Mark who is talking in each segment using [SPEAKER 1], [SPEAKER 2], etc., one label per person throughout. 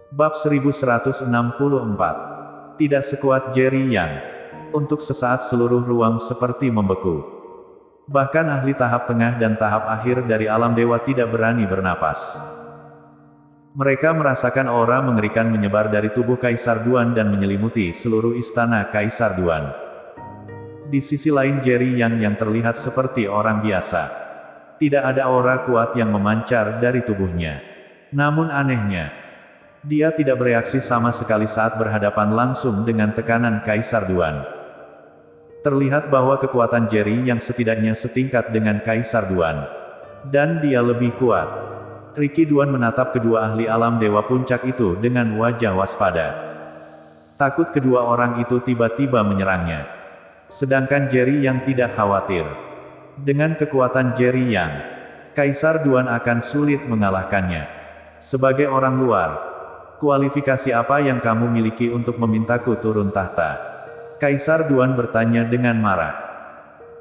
[SPEAKER 1] Bab 1164. Tidak sekuat Jerry Yang. Untuk sesaat seluruh ruang seperti membeku. Bahkan ahli tahap tengah dan tahap akhir dari alam dewa tidak berani bernapas. Mereka merasakan aura mengerikan menyebar dari tubuh Kaisar Duan dan menyelimuti seluruh istana Kaisar Duan. Di sisi lain Jerry yang terlihat seperti orang biasa. Tidak ada aura kuat yang memancar dari tubuhnya. Namun anehnya, dia tidak bereaksi sama sekali saat berhadapan langsung dengan tekanan Kaisar Duan. Terlihat bahwa kekuatan Jerry yang setidaknya setingkat dengan Kaisar Duan. Dan dia lebih kuat. Ricky Duan menatap kedua ahli alam dewa puncak itu dengan wajah waspada. Takut kedua orang itu tiba-tiba menyerangnya. Sedangkan Jerry yang tidak khawatir. Dengan kekuatan Jerry yang, Kaisar Duan akan sulit mengalahkannya. Sebagai orang luar, kualifikasi apa yang kamu miliki untuk memintaku turun tahta? Kaisar Duan bertanya dengan marah.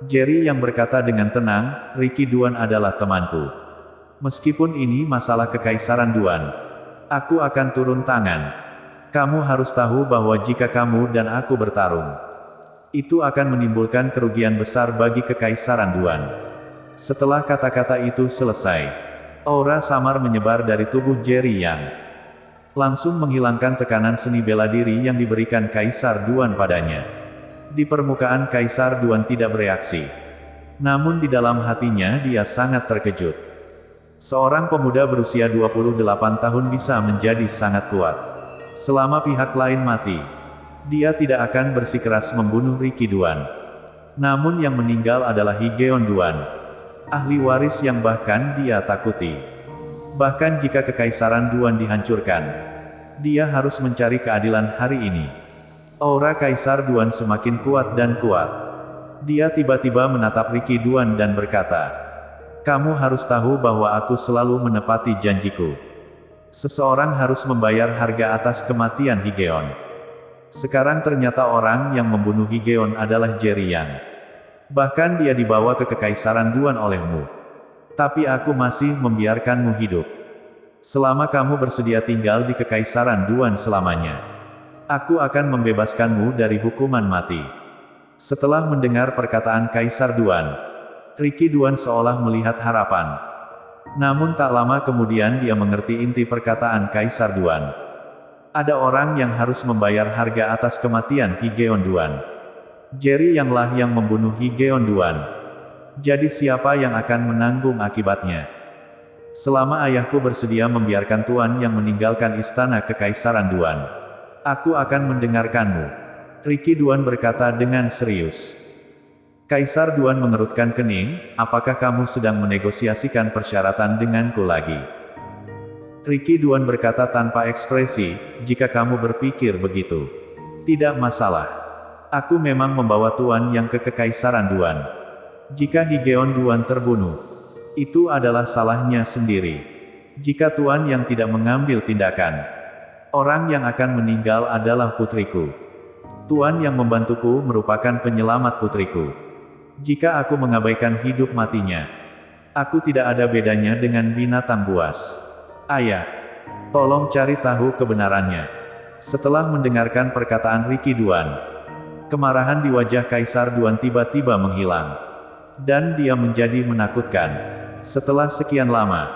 [SPEAKER 1] Jerry yang berkata dengan tenang, Ricky Duan adalah temanku. Meskipun ini masalah kekaisaran Duan, aku akan turun tangan. Kamu harus tahu bahwa jika kamu dan aku bertarung, itu akan menimbulkan kerugian besar bagi kekaisaran Duan. Setelah kata-kata itu selesai, aura samar menyebar dari tubuh Jerry yang langsung menghilangkan tekanan seni bela diri yang diberikan Kaisar Duan padanya. Di permukaan Kaisar Duan tidak bereaksi. Namun di dalam hatinya dia sangat terkejut. Seorang pemuda berusia 28 tahun bisa menjadi sangat kuat. Selama pihak lain mati, dia tidak akan bersikeras membunuh Ricky Duan. Namun yang meninggal adalah Higeon Duan, ahli waris yang bahkan dia takuti. Bahkan jika kekaisaran Duan dihancurkan, dia harus mencari keadilan hari ini. Aura Kaisar Duan semakin kuat dan kuat. Dia tiba-tiba menatap Ricky Duan dan berkata, "Kamu harus tahu bahwa aku selalu menepati janjiku. Seseorang harus membayar harga atas kematian Higeon. Sekarang ternyata orang yang membunuh Higeon adalah Jerry Yang. Bahkan dia dibawa ke kekaisaran Duan olehmu. Tapi aku masih membiarkanmu hidup. Selama kamu bersedia tinggal di kekaisaran Duan selamanya, aku akan membebaskanmu dari hukuman mati." Setelah mendengar perkataan Kaisar Duan, Ricky Duan seolah melihat harapan. Namun tak lama kemudian dia mengerti inti perkataan Kaisar Duan. Ada orang yang harus membayar harga atas kematian Higeon Duan. Jerry Yang yang membunuh Higeon Duan. Jadi siapa yang akan menanggung akibatnya? Selama ayahku bersedia membiarkan tuan yang meninggalkan istana kekaisaran Duan, aku akan mendengarkanmu. Ricky Duan berkata dengan serius. Kaisar Duan mengerutkan kening, apakah kamu sedang menegosiasikan persyaratan denganku lagi? Ricky Duan berkata tanpa ekspresi, jika kamu berpikir begitu, tidak masalah. Aku memang membawa tuan yang ke kekaisaran Duan. Jika Higeon Duan terbunuh, itu adalah salahnya sendiri. Jika tuan yang tidak mengambil tindakan, orang yang akan meninggal adalah putriku. Tuan yang membantuku merupakan penyelamat putriku. Jika aku mengabaikan hidup matinya, aku tidak ada bedanya dengan binatang buas. Ayah, tolong cari tahu kebenarannya. Setelah mendengarkan perkataan Ricky Duan, kemarahan di wajah Kaisar Duan tiba-tiba menghilang. Dan dia menjadi menakutkan. Setelah sekian lama,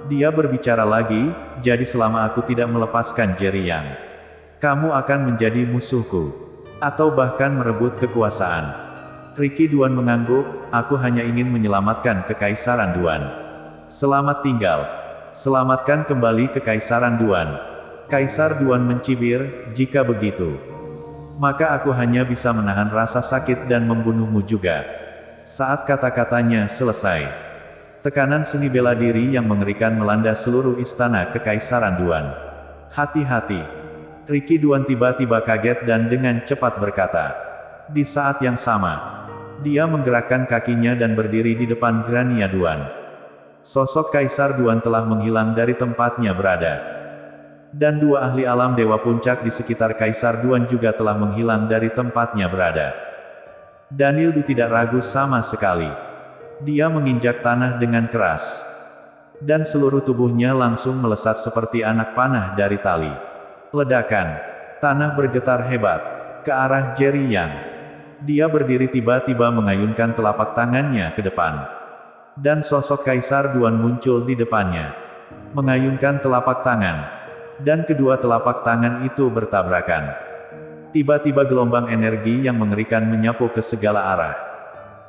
[SPEAKER 1] dia berbicara lagi, jadi selama aku tidak melepaskan Jerry Yang, kamu akan menjadi musuhku. Atau bahkan merebut kekuasaan. Ricky Duan mengangguk, aku hanya ingin menyelamatkan kekaisaran Duan. Selamat tinggal. Selamatkan kembali kekaisaran Duan. Kaisar Duan mencibir, jika begitu, maka aku hanya bisa menahan rasa sakit dan membunuhmu juga. Saat kata-katanya selesai, tekanan seni bela diri yang mengerikan melanda seluruh istana kekaisaran Duan. Hati-hati. Ricky Duan tiba-tiba kaget dan dengan cepat berkata. Di saat yang sama, dia menggerakkan kakinya dan berdiri di depan Grania Duan. Sosok Kaisar Duan telah menghilang dari tempatnya berada. Dan dua ahli alam dewa puncak di sekitar Kaisar Duan juga telah menghilang dari tempatnya berada. Daniel Du tidak ragu sama sekali. Dia menginjak tanah dengan keras. Dan seluruh tubuhnya langsung melesat seperti anak panah dari tali. Ledakan. Tanah bergetar hebat. Ke arah Jerry Yang. Dia berdiri tiba-tiba mengayunkan telapak tangannya ke depan. Dan sosok Kaisar Duan muncul di depannya. Mengayunkan telapak tangan. Dan kedua telapak tangan itu bertabrakan. Tiba-tiba gelombang energi yang mengerikan menyapu ke segala arah.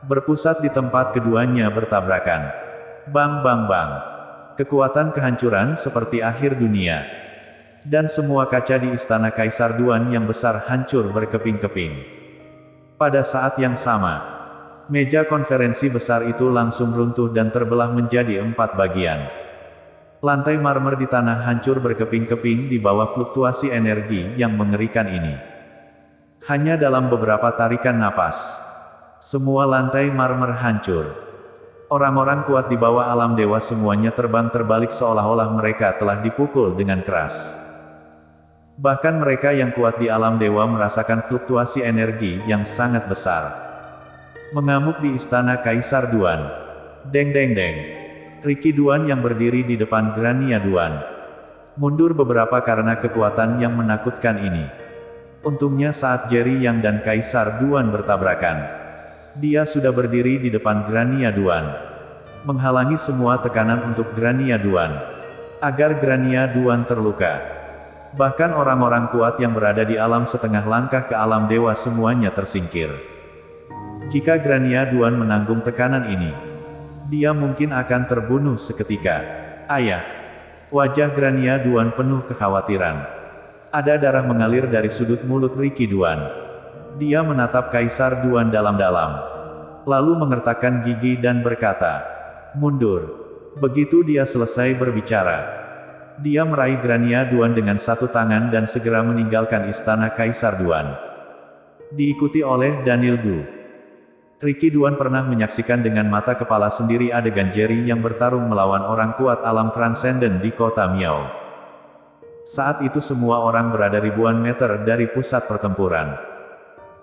[SPEAKER 1] Berpusat di tempat keduanya bertabrakan. Bang bang bang. Kekuatan kehancuran seperti akhir dunia. Dan semua kaca di istana Kaisar Duan yang besar hancur berkeping-keping. Pada saat yang sama, meja konferensi besar itu langsung runtuh dan terbelah menjadi 4 bagian. Lantai marmer di tanah hancur berkeping-keping di bawah fluktuasi energi yang mengerikan ini. Hanya dalam beberapa tarikan napas, semua lantai marmer hancur. Orang-orang kuat di bawah alam dewa semuanya terbang terbalik seolah-olah mereka telah dipukul dengan keras. Bahkan mereka yang kuat di alam dewa merasakan fluktuasi energi yang sangat besar. Mengamuk di istana Kaisar Duan. Deng deng deng. Riki Duan yang berdiri di depan Grania Duan mundur beberapa karena kekuatan yang menakutkan ini. Untungnya saat Jerry Yang dan Kaisar Duan bertabrakan, dia sudah berdiri di depan Grania Duan, menghalangi semua tekanan untuk Grania Duan, agar Grania Duan terluka. Bahkan orang-orang kuat yang berada di alam setengah langkah ke alam dewa semuanya tersingkir. Jika Grania Duan menanggung tekanan ini, dia mungkin akan terbunuh seketika. Ayah. Wajah Grania Duan penuh kekhawatiran. Ada darah mengalir dari sudut mulut Riki Duan. Dia menatap Kaisar Duan dalam-dalam. Lalu mengertakkan gigi dan berkata, "Mundur." Begitu dia selesai berbicara, dia meraih Grania Duan dengan satu tangan dan segera meninggalkan istana Kaisar Duan. Diikuti oleh Daniel Gu. Riki Duan pernah menyaksikan dengan mata kepala sendiri adegan Jerry yang bertarung melawan orang kuat alam transenden di kota Miao. Saat itu semua orang berada ribuan meter dari pusat pertempuran.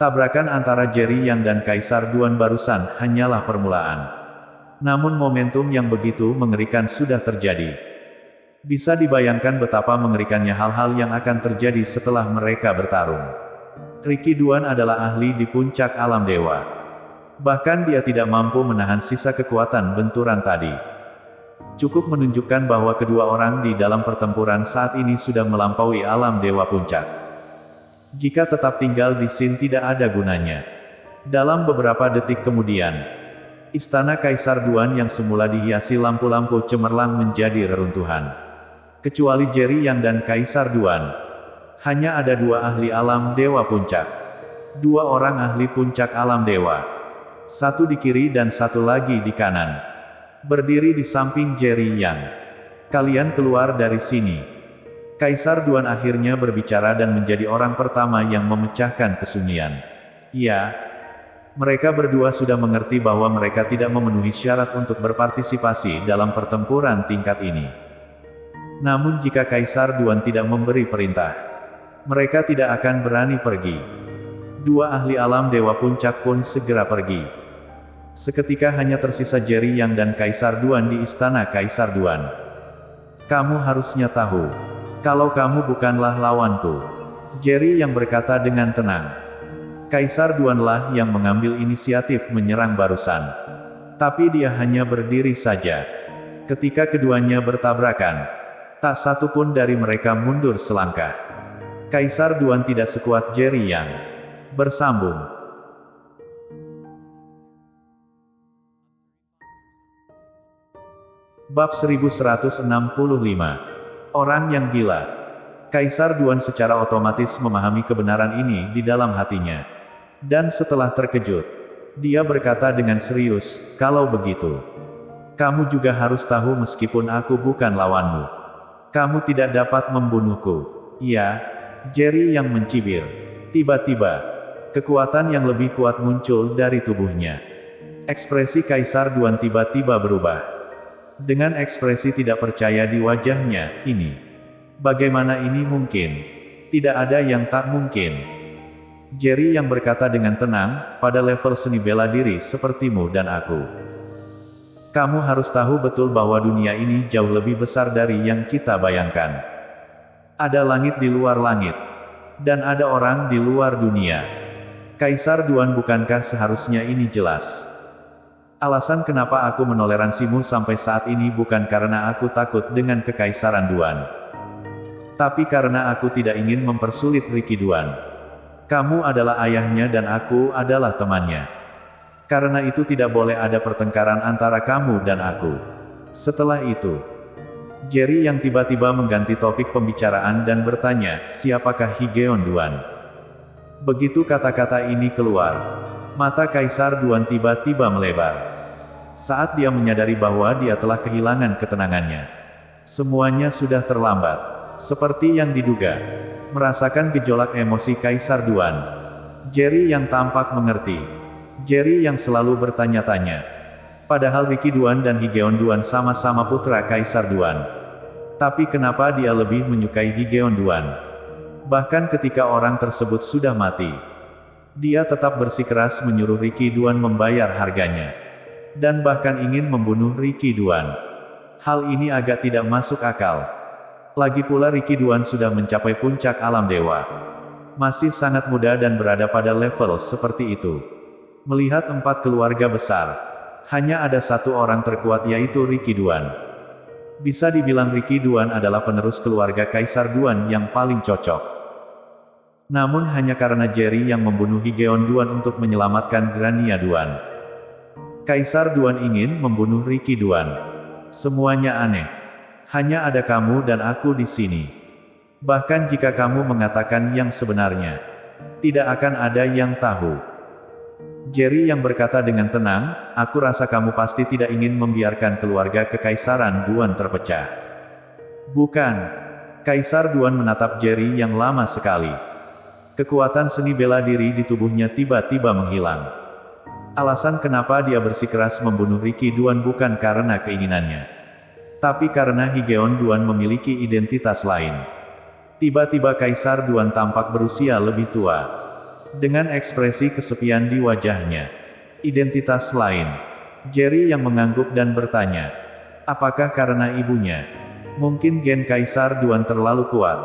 [SPEAKER 1] Tabrakan antara Jerry Yang dan Kaisar Duan barusan hanyalah permulaan. Namun momentum yang begitu mengerikan sudah terjadi. Bisa dibayangkan betapa mengerikannya hal-hal yang akan terjadi setelah mereka bertarung. Riki Duan adalah ahli di puncak alam dewa. Bahkan dia tidak mampu menahan sisa kekuatan benturan tadi. Cukup menunjukkan bahwa kedua orang di dalam pertempuran saat ini sudah melampaui alam dewa puncak. Jika tetap tinggal di sini tidak ada gunanya. Dalam beberapa detik kemudian, istana Kaisar Duan yang semula dihiasi lampu-lampu cemerlang menjadi reruntuhan. Kecuali Jerry Yang dan Kaisar Duan. Hanya ada 2 ahli alam dewa puncak. 2 orang ahli puncak alam dewa. Satu di kiri dan satu lagi di kanan. Berdiri di samping Jerry Yang. "Kalian keluar dari sini." Kaisar Duan akhirnya berbicara dan menjadi orang pertama yang memecahkan kesunyian. "Ya." Mereka berdua sudah mengerti bahwa mereka tidak memenuhi syarat untuk berpartisipasi dalam pertempuran tingkat ini. Namun jika Kaisar Duan tidak memberi perintah, mereka tidak akan berani pergi. 2 ahli alam dewa puncak pun segera pergi. Seketika hanya tersisa Jerry Yang dan Kaisar Duan di istana Kaisar Duan. "Kamu harusnya tahu, kalau kamu bukanlah lawanku." Jerry Yang berkata dengan tenang. Kaisar Duanlah yang mengambil inisiatif menyerang barusan. Tapi dia hanya berdiri saja. Ketika keduanya bertabrakan, tak satu pun dari mereka mundur selangkah. Kaisar Duan tidak sekuat Jerry Yang. Bersambung. Bab 1165. Orang yang gila. Kaisar Duan secara otomatis memahami kebenaran ini di dalam hatinya. Dan setelah terkejut, dia berkata dengan serius, "Kalau begitu, kamu juga harus tahu meskipun aku bukan lawanmu, kamu tidak dapat membunuhku." "Ya." Jerry Yang mencibir. Tiba-tiba, kekuatan yang lebih kuat muncul dari tubuhnya. Ekspresi Kaisar Duan tiba-tiba berubah. Dengan ekspresi tidak percaya di wajahnya, "Ini. Bagaimana ini mungkin? Tidak ada yang tak mungkin." Jerry Yang berkata dengan tenang, "Pada level seni bela diri sepertimu dan aku, kamu harus tahu betul bahwa dunia ini jauh lebih besar dari yang kita bayangkan. Ada langit di luar langit. Dan ada orang di luar dunia. Kaisar Duan, bukankah seharusnya ini jelas? Alasan kenapa aku menoleransimu sampai saat ini bukan karena aku takut dengan kekaisaran Duan. Tapi karena aku tidak ingin mempersulit Riki Duan. Kamu adalah ayahnya dan aku adalah temannya. Karena itu tidak boleh ada pertengkaran antara kamu dan aku. Setelah itu, Jerry yang tiba-tiba mengganti topik pembicaraan dan bertanya, siapakah Higeon Duan? Begitu kata-kata ini keluar, mata Kaisar Duan tiba-tiba melebar. Saat dia menyadari bahwa dia telah kehilangan ketenangannya. Semuanya sudah terlambat. Seperti yang diduga. Merasakan gejolak emosi Kaisar Duan. Jerry yang tampak mengerti. Jerry yang selalu bertanya-tanya. Padahal Riki Duan dan Higeon Duan sama-sama putra Kaisar Duan. Tapi kenapa dia lebih menyukai Higeon Duan? Bahkan ketika orang tersebut sudah mati, dia tetap bersikeras menyuruh Riki Duan membayar harganya. Dan bahkan ingin membunuh Riki Duan. Hal ini agak tidak masuk akal. Lagi pula Riki Duan sudah mencapai puncak alam dewa. Masih sangat muda dan berada pada level seperti itu. Melihat 4 keluarga besar, hanya ada satu orang terkuat yaitu Riki Duan. Bisa dibilang Riki Duan adalah penerus keluarga Kaisar Duan yang paling cocok. Namun hanya karena Jerry yang membunuh Higeon Duan untuk menyelamatkan Grania Duan. Kaisar Duan ingin membunuh Riki Duan. Semuanya aneh. Hanya ada kamu dan aku di sini. Bahkan jika kamu mengatakan yang sebenarnya, tidak akan ada yang tahu. Jerry yang berkata dengan tenang, aku rasa kamu pasti tidak ingin membiarkan keluarga kekaisaran Duan terpecah. Bukan. Kaisar Duan menatap Jerry yang lama sekali. Kekuatan seni bela diri di tubuhnya tiba-tiba menghilang. Alasan kenapa dia bersikeras membunuh Riki Duan bukan karena keinginannya. Tapi karena Higeon Duan memiliki identitas lain. Tiba-tiba Kaisar Duan tampak berusia lebih tua. Dengan ekspresi kesepian di wajahnya. Identitas lain. Jerry yang mengangguk dan bertanya. Apakah karena ibunya? Mungkin gen Kaisar Duan terlalu kuat.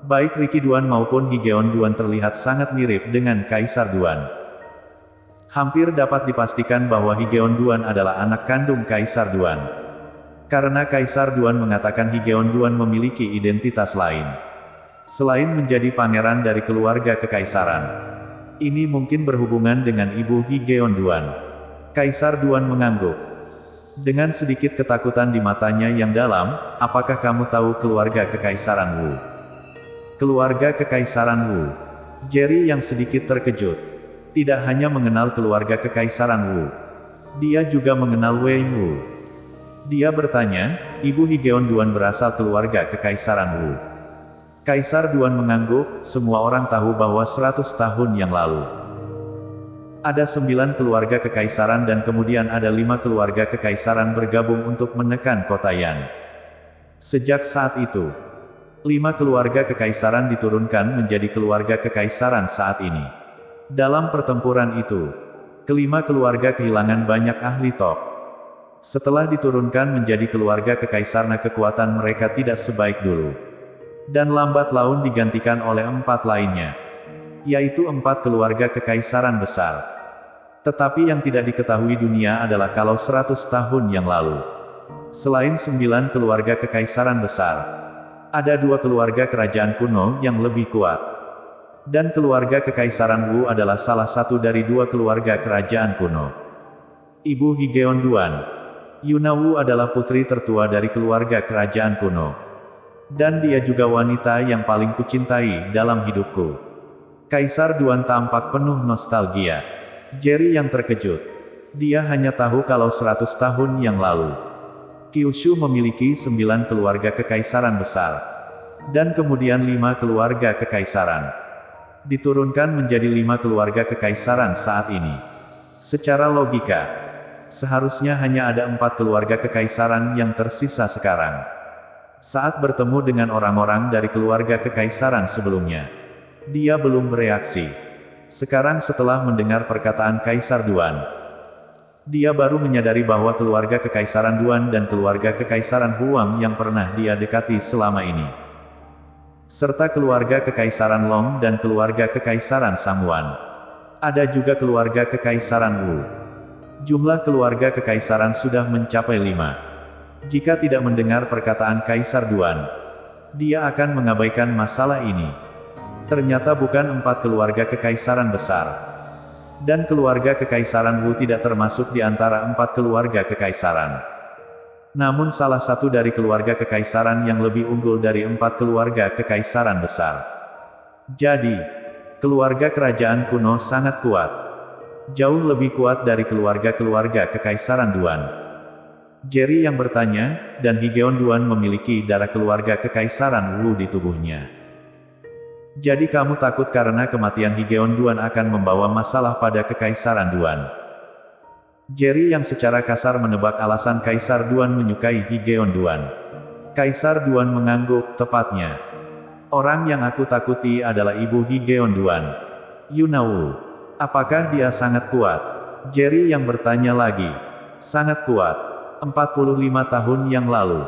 [SPEAKER 1] Baik Riki Duan maupun Higeon Duan terlihat sangat mirip dengan Kaisar Duan. Hampir dapat dipastikan bahwa Higeon Duan adalah anak kandung Kaisar Duan. Karena Kaisar Duan mengatakan Higeon Duan memiliki identitas lain. Selain menjadi pangeran dari keluarga kekaisaran. Ini mungkin berhubungan dengan ibu Higeon Duan. Kaisar Duan mengangguk. Dengan sedikit ketakutan di matanya yang dalam, apakah kamu tahu keluarga kekaisaran Wu? Keluarga kekaisaran Wu. Jerry yang sedikit terkejut. Tidak hanya mengenal keluarga kekaisaran Wu. Dia juga mengenal Wei Wu. Dia bertanya, ibu Higeon Duan berasal keluarga kekaisaran Wu. Kaisar Duan mengangguk, semua orang tahu bahwa 100 tahun yang lalu. Ada 9 keluarga kekaisaran dan kemudian ada 5 keluarga kekaisaran bergabung untuk menekan kota Yan. Sejak saat itu, 5 keluarga kekaisaran diturunkan menjadi keluarga kekaisaran saat ini. Dalam pertempuran itu, kelima keluarga kehilangan banyak ahli top. Setelah diturunkan menjadi keluarga kekaisaran, kekuatan mereka tidak sebaik dulu. Dan lambat laun digantikan oleh 4 lainnya. Yaitu 4 keluarga kekaisaran besar. Tetapi yang tidak diketahui dunia adalah kalau 100 tahun yang lalu. Selain 9 keluarga kekaisaran besar, ada 2 keluarga kerajaan kuno yang lebih kuat. Dan keluarga kekaisaran Wu adalah salah satu dari 2 keluarga kerajaan kuno. Ibu Higeon Duan, Yuna Wu adalah putri tertua dari keluarga kerajaan kuno. Dan dia juga wanita yang paling kucintai dalam hidupku. Kaisar Duan tampak penuh nostalgia. Jerry yang terkejut. Dia hanya tahu kalau 100 tahun yang lalu, Kyushu memiliki 9 keluarga kekaisaran besar. Dan kemudian 5 keluarga kekaisaran diturunkan menjadi 5 keluarga kekaisaran saat ini. Secara logika, seharusnya hanya ada 4 keluarga kekaisaran yang tersisa sekarang. Saat bertemu dengan orang-orang dari keluarga kekaisaran sebelumnya, dia belum bereaksi. Sekarang setelah mendengar perkataan Kaisar Duan, dia baru menyadari bahwa keluarga kekaisaran Duan dan keluarga kekaisaran Huang yang pernah dia dekati selama ini. serta keluarga Kekaisaran Long dan keluarga Kekaisaran Samuan. Ada juga keluarga Kekaisaran Wu. Jumlah keluarga Kekaisaran sudah mencapai 5. Jika tidak mendengar perkataan Kaisar Duan, dia akan mengabaikan masalah ini. Ternyata bukan 4 keluarga Kekaisaran besar. Dan keluarga Kekaisaran Wu tidak termasuk di antara 4 keluarga Kekaisaran. Namun salah satu dari keluarga Kekaisaran yang lebih unggul dari 4 keluarga Kekaisaran besar. Jadi, keluarga kerajaan kuno sangat kuat. Jauh lebih kuat dari keluarga-keluarga Kekaisaran Duan. Jerry yang bertanya, dan Higeon Duan memiliki darah keluarga Kekaisaran Wu di tubuhnya. Jadi kamu takut karena kematian Higeon Duan akan membawa masalah pada Kekaisaran Duan? Jerry yang secara kasar menebak alasan Kaisar Duan menyukai Higeon Duan. Kaisar Duan mengangguk, tepatnya. Orang yang aku takuti adalah ibu Higeon Duan, Yuna Wu. Apakah dia sangat kuat? Jerry yang bertanya lagi. Sangat kuat. 45 tahun yang lalu.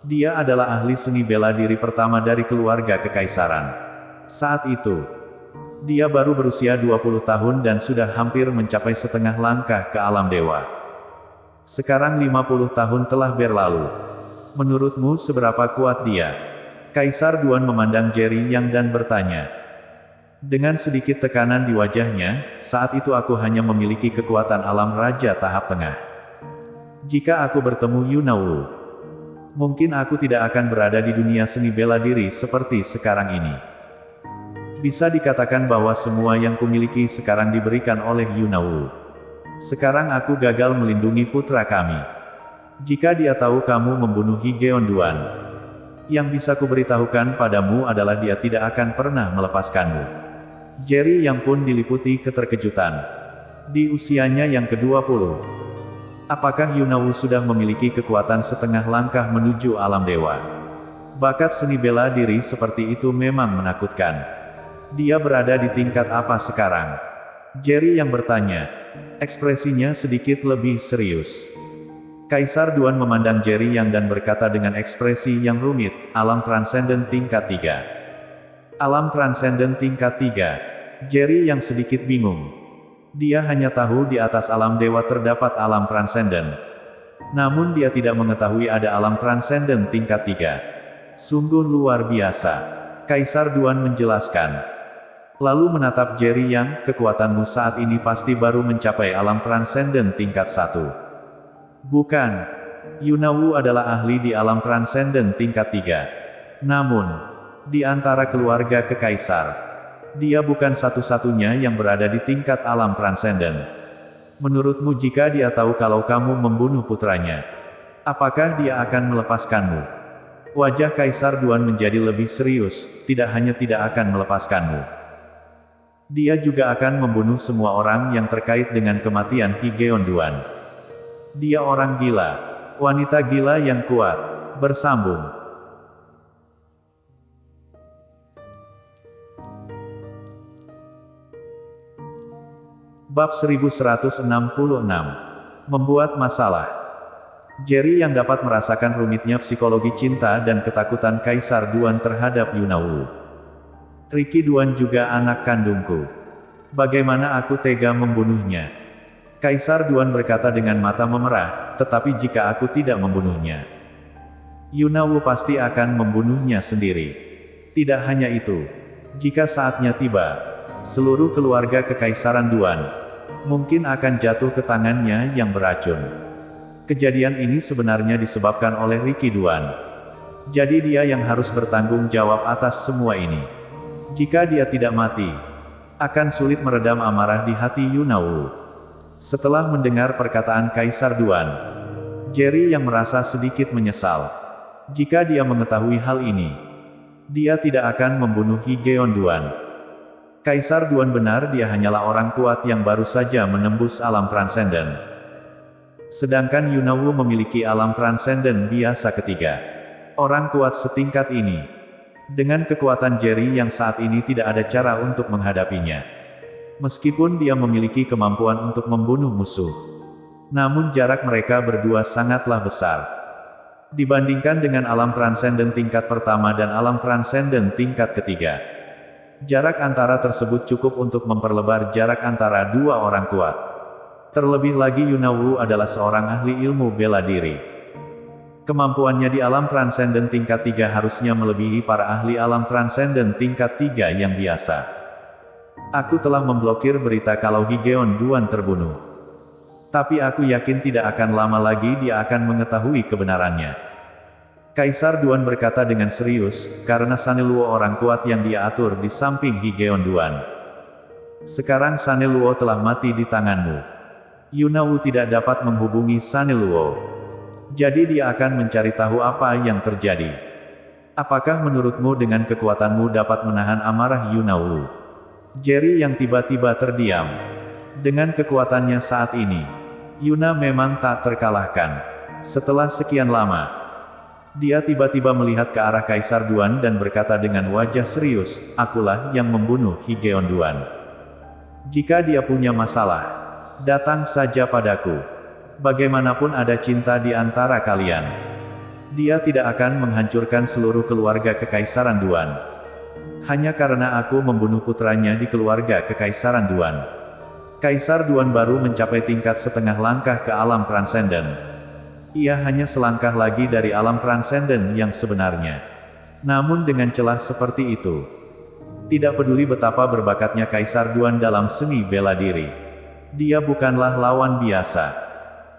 [SPEAKER 1] Dia adalah ahli seni bela diri pertama dari keluarga Kekaisaran. Saat itu, dia baru berusia 20 tahun dan sudah hampir mencapai setengah langkah ke alam dewa. Sekarang 50 tahun telah berlalu. Menurutmu seberapa kuat dia? Kaisar Duan memandang Jerry Yang dan bertanya. Dengan sedikit tekanan di wajahnya, saat itu aku hanya memiliki kekuatan alam raja tahap tengah. Jika aku bertemu Yuna Wu, mungkin aku tidak akan berada di dunia seni bela diri seperti sekarang ini. Bisa dikatakan bahwa semua yang kumiliki sekarang diberikan oleh Yuna Wu. Sekarang aku gagal melindungi putra kami. Jika dia tahu kamu membunuh Higeon Duan, yang bisa kuberitahukan padamu adalah dia tidak akan pernah melepaskanmu. Jerry yang pun diliputi keterkejutan. Di usianya yang ke-20, apakah Yuna Wu sudah memiliki kekuatan setengah langkah menuju alam dewa? Bakat seni bela diri seperti itu memang menakutkan. Dia berada di tingkat apa sekarang? Jerry yang bertanya. Ekspresinya sedikit lebih serius. Kaisar Duan memandang Jerry Yang dan berkata dengan ekspresi yang rumit, alam transenden tingkat 3. Alam transenden tingkat 3. Jerry Yang sedikit bingung. Dia hanya tahu di atas alam dewa terdapat alam transenden. Namun dia tidak mengetahui ada alam transenden tingkat 3. Sungguh luar biasa. Kaisar Duan menjelaskan. Lalu menatap Jerry Yang, kekuatanmu saat ini pasti baru mencapai alam transenden tingkat 1. Bukan. Yuna Wu adalah ahli di alam transenden tingkat 3. Namun, di antara keluarga Kekaisar, dia bukan satu-satunya yang berada di tingkat alam transenden. Menurutmu jika dia tahu kalau kamu membunuh putranya, apakah dia akan melepaskanmu? Wajah Kaisar Duan menjadi lebih serius, tidak hanya tidak akan melepaskanmu. Dia juga akan membunuh semua orang yang terkait dengan kematian Higeon Duan. Dia orang gila. Wanita gila yang kuat. Bersambung. Bab 1166. Membuat masalah. Jerry Yang dapat merasakan rumitnya psikologi cinta dan ketakutan Kaisar Duan terhadap Yuna Wu. Riki Duan juga anak kandungku. Bagaimana aku tega membunuhnya? Kaisar Duan berkata dengan mata memerah, tetapi jika aku tidak membunuhnya, Yuna Wu pasti akan membunuhnya sendiri. Tidak hanya itu. Jika saatnya tiba, seluruh keluarga Kekaisaran Duan mungkin akan jatuh ke tangannya yang beracun. Kejadian ini sebenarnya disebabkan oleh Riki Duan. Jadi dia yang harus bertanggung jawab atas semua ini. Jika dia tidak mati, akan sulit meredam amarah di hati Yuna Wu. Setelah mendengar perkataan Kaisar Duan, Jerry yang merasa sedikit menyesal. Jika dia mengetahui hal ini, dia tidak akan membunuh Higeon Duan. Kaisar Duan benar, dia hanyalah orang kuat yang baru saja menembus alam transenden. Sedangkan Yuna Wu memiliki alam transenden biasa ketiga. Orang kuat setingkat ini. Dengan kekuatan Jerry yang saat ini tidak ada cara untuk menghadapinya. Meskipun dia memiliki kemampuan untuk membunuh musuh. Namun jarak mereka berdua sangatlah besar. Dibandingkan dengan alam transenden tingkat pertama dan alam transenden tingkat ketiga, jarak antara tersebut cukup untuk memperlebar jarak antara dua orang kuat. Terlebih lagi Yuna Wu adalah seorang ahli ilmu bela diri. Kemampuannya di alam transenden tingkat 3 harusnya melebihi para ahli alam transenden tingkat 3 yang biasa. Aku telah memblokir berita kalau Higeon Duan terbunuh. Tapi aku yakin tidak akan lama lagi dia akan mengetahui kebenarannya. Kaisar Duan berkata dengan serius, karena Saneluo orang kuat yang dia atur di samping Higeon Duan. Sekarang Saneluo telah mati di tanganmu. Yuna Wu tidak dapat menghubungi Saneluo. Jadi dia akan mencari tahu apa yang terjadi. Apakah menurutmu dengan kekuatanmu dapat menahan amarah Yuna Wu? Jerry yang tiba-tiba terdiam. Dengan kekuatannya saat ini, Yuna memang tak terkalahkan. Setelah sekian lama, dia tiba-tiba melihat ke arah Kaisar Duan dan berkata dengan wajah serius, akulah yang membunuh Higeon Duan. Jika dia punya masalah, datang saja padaku. Bagaimanapun ada cinta di antara kalian, dia tidak akan menghancurkan seluruh keluarga Kekaisaran Duan. Hanya karena aku membunuh putranya di keluarga Kekaisaran Duan. Kaisar Duan baru mencapai tingkat setengah langkah ke alam transenden. Ia hanya selangkah lagi dari alam transenden yang sebenarnya. Namun dengan celah seperti itu, tidak peduli betapa berbakatnya Kaisar Duan dalam seni bela diri, dia bukanlah lawan biasa.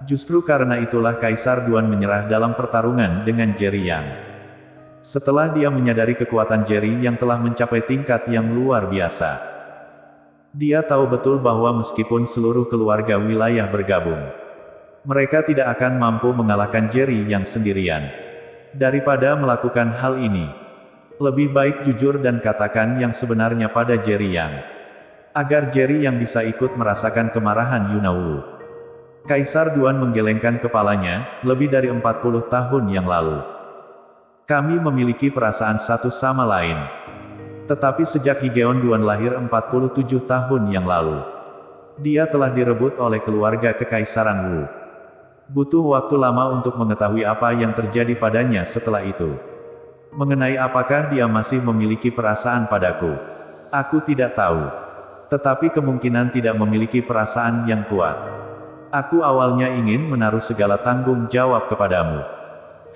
[SPEAKER 1] Justru karena itulah Kaisar Duan menyerah dalam pertarungan dengan Jerry Yang. Setelah dia menyadari kekuatan Jerry yang telah mencapai tingkat yang luar biasa, dia tahu betul bahwa meskipun seluruh keluarga wilayah bergabung, mereka tidak akan mampu mengalahkan Jerry yang sendirian. Daripada melakukan hal ini, lebih baik jujur dan katakan yang sebenarnya pada Jerry Yang, agar Jerry yang bisa ikut merasakan kemarahan Yuna Wu. Kaisar Duan menggelengkan kepalanya, lebih dari 40 tahun yang lalu, kami memiliki perasaan satu sama lain. Tetapi sejak Higeon Duan lahir 47 tahun yang lalu, dia telah direbut oleh keluarga Kekaisaran Wu. Butuh waktu lama untuk mengetahui apa yang terjadi padanya setelah itu. Mengenai apakah dia masih memiliki perasaan padaku, aku tidak tahu. Tetapi kemungkinan tidak memiliki perasaan yang kuat. Aku awalnya ingin menaruh segala tanggung jawab kepadamu.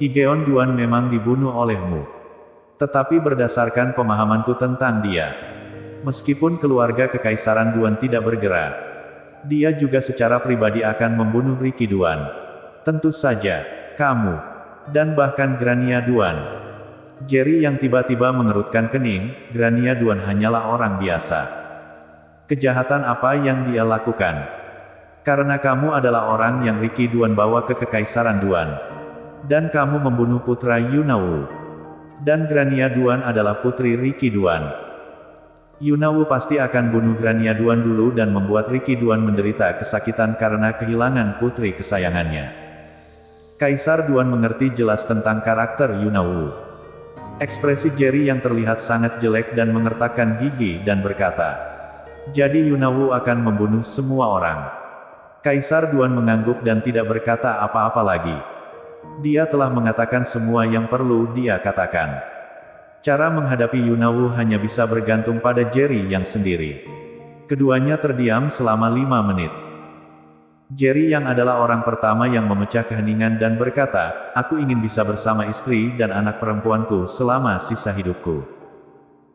[SPEAKER 1] Higeon Duan memang dibunuh olehmu. Tetapi berdasarkan pemahamanku tentang dia, meskipun keluarga Kekaisaran Duan tidak bergerak, dia juga secara pribadi akan membunuh Riki Duan. Tentu saja, kamu, dan bahkan Grania Duan. Jerry yang tiba-tiba mengerutkan kening, Grania Duan hanyalah orang biasa. Kejahatan apa yang dia lakukan? Karena kamu adalah orang yang Riki Duan bawa ke Kekaisaran Duan. Dan kamu membunuh putra Yuna Wu. Dan Grania Duan adalah putri Riki Duan. Yuna Wu pasti akan bunuh Grania Duan dulu dan membuat Riki Duan menderita kesakitan karena kehilangan putri kesayangannya. Kaisar Duan mengerti jelas tentang karakter Yuna Wu. Ekspresi Jerry yang terlihat sangat jelek dan mengertakkan gigi dan berkata, jadi Yuna Wu akan membunuh semua orang. Kaisar Duan mengangguk dan tidak berkata apa-apa lagi. Dia telah mengatakan semua yang perlu dia katakan. Cara menghadapi Yuna Wu hanya bisa bergantung pada Jerry yang sendiri. Keduanya terdiam selama 5 menit. Jerry yang adalah orang pertama yang memecah keheningan dan berkata, aku ingin bisa bersama istri dan anak perempuanku selama sisa hidupku.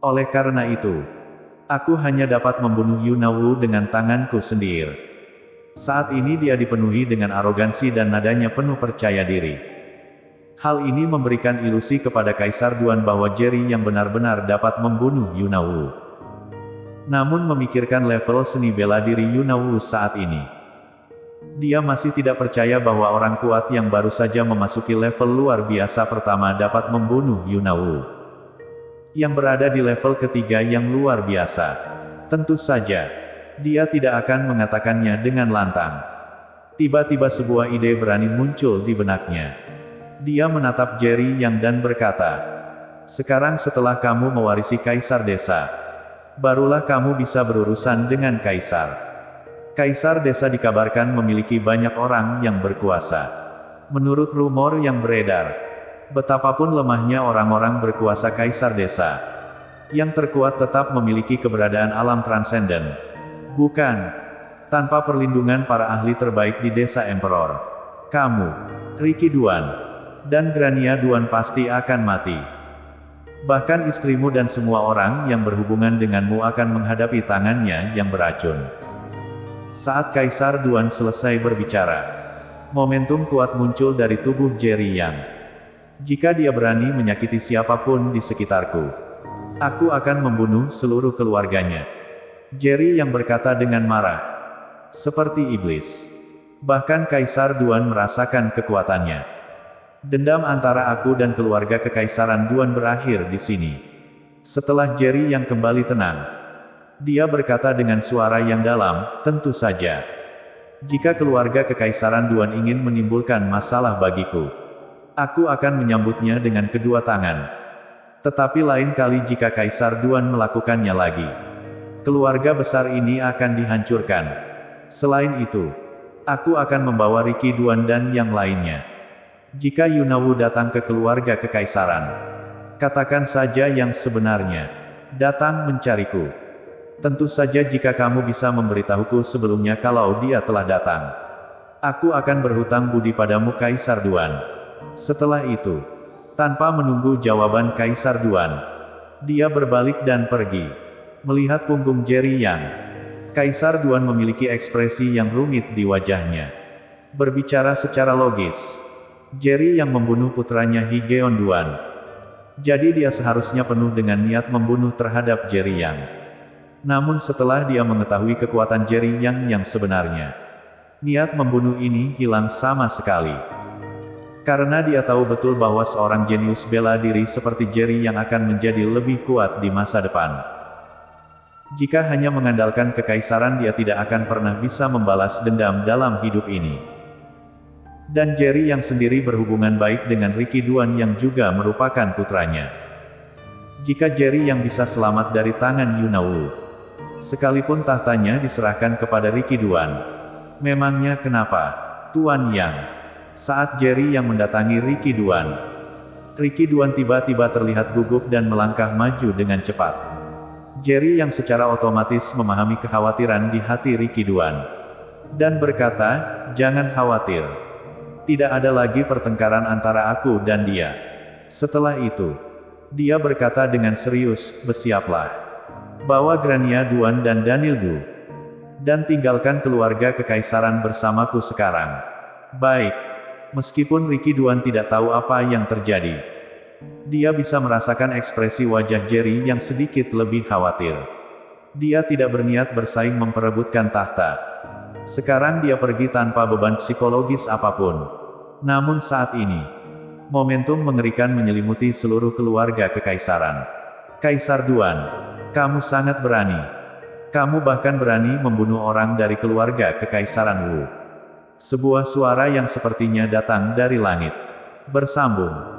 [SPEAKER 1] Oleh karena itu, aku hanya dapat membunuh Yuna Wu dengan tanganku sendiri. Saat ini dia dipenuhi dengan arogansi dan nadanya penuh percaya diri. Hal ini memberikan ilusi kepada Kaisar Duan bahwa Jerry yang benar-benar dapat membunuh Yuna Wu. Namun memikirkan level seni bela diri Yuna Wu saat ini, dia masih tidak percaya bahwa orang kuat yang baru saja memasuki level luar biasa pertama dapat membunuh Yuna Wu, yang berada di level ketiga yang luar biasa. Tentu saja, dia tidak akan mengatakannya dengan lantang. Tiba-tiba sebuah ide berani muncul di benaknya. Dia menatap Jerry Yang dan berkata, sekarang setelah kamu mewarisi Kaisar Desa, barulah kamu bisa berurusan dengan Kaisar. Kaisar Desa dikabarkan memiliki banyak orang yang berkuasa. Menurut rumor yang beredar, Betapapun lemahnya orang-orang berkuasa Kaisar Desa, yang terkuat tetap memiliki keberadaan alam transenden. Bukan. Tanpa perlindungan para ahli terbaik di Desa Emperor, kamu, Riki Duan, dan Grania Duan pasti akan mati. Bahkan istrimu dan semua orang yang berhubungan denganmu akan menghadapi tangannya yang beracun. Saat Kaisar Duan selesai berbicara, momentum kuat muncul dari tubuh Jerry Yang. Jika dia berani menyakiti siapapun di sekitarku, aku akan membunuh seluruh keluarganya. Jerry Yang berkata dengan marah, seperti iblis. Bahkan Kaisar Duan merasakan kekuatannya. Dendam antara aku dan keluarga Kekaisaran Duan berakhir di sini. Setelah Jerry Yang kembali tenang, dia berkata dengan suara yang dalam, tentu saja. Jika keluarga Kekaisaran Duan ingin menimbulkan masalah bagiku, aku akan menyambutnya dengan kedua tangan. Tetapi lain kali jika Kaisar Duan melakukannya lagi, keluarga besar ini akan dihancurkan. Selain itu, aku akan membawa Riki Duan dan yang lainnya. Jika Yunawu datang ke keluarga Kekaisaran, katakan saja yang sebenarnya. Datang mencariku. Tentu saja jika kamu bisa memberitahuku sebelumnya kalau dia telah datang, aku akan berhutang budi padamu Kaisar Duan. Setelah itu, tanpa menunggu jawaban Kaisar Duan, dia berbalik dan pergi. Melihat punggung Jerry Yang, Kaisar Duan memiliki ekspresi yang rumit di wajahnya. Berbicara secara logis, Jerry Yang membunuh putranya Higeon Duan. Jadi dia seharusnya penuh dengan niat membunuh terhadap Jerry Yang. Namun setelah dia mengetahui kekuatan Jerry Yang yang sebenarnya, niat membunuh ini hilang sama sekali. Karena dia tahu betul bahwa seorang jenius bela diri seperti Jerry Yang akan menjadi lebih kuat di masa depan. Jika hanya mengandalkan kekaisaran, dia tidak akan pernah bisa membalas dendam dalam hidup ini. Dan Jerry Yang sendiri berhubungan baik dengan Riki Duan yang juga merupakan putranya. Jika Jerry Yang bisa selamat dari tangan Yunawu, sekalipun tahtanya diserahkan kepada Riki Duan, memangnya kenapa, Tuan Yang? Saat Jerry Yang mendatangi Riki Duan tiba-tiba terlihat gugup dan melangkah maju dengan cepat. Jerry Yang secara otomatis memahami kekhawatiran di hati Riki Duan, dan berkata, jangan khawatir. Tidak ada lagi pertengkaran antara aku dan dia. Setelah itu, dia berkata dengan serius, bersiaplah. Bawa Grania Duan dan Daniel Du, dan tinggalkan keluarga Kekaisaran bersamaku sekarang. Baik. Meskipun Riki Duan tidak tahu apa yang terjadi, dia bisa merasakan ekspresi wajah Jerry Yang sedikit lebih khawatir. Dia tidak berniat bersaing memperebutkan tahta. Sekarang dia pergi tanpa beban psikologis apapun. Namun saat ini, momentum mengerikan menyelimuti seluruh keluarga Kekaisaran. Kaisar Duan, kamu sangat berani. Kamu bahkan berani membunuh orang dari keluarga Kekaisaran Wu. Sebuah suara yang sepertinya datang dari langit bersambung.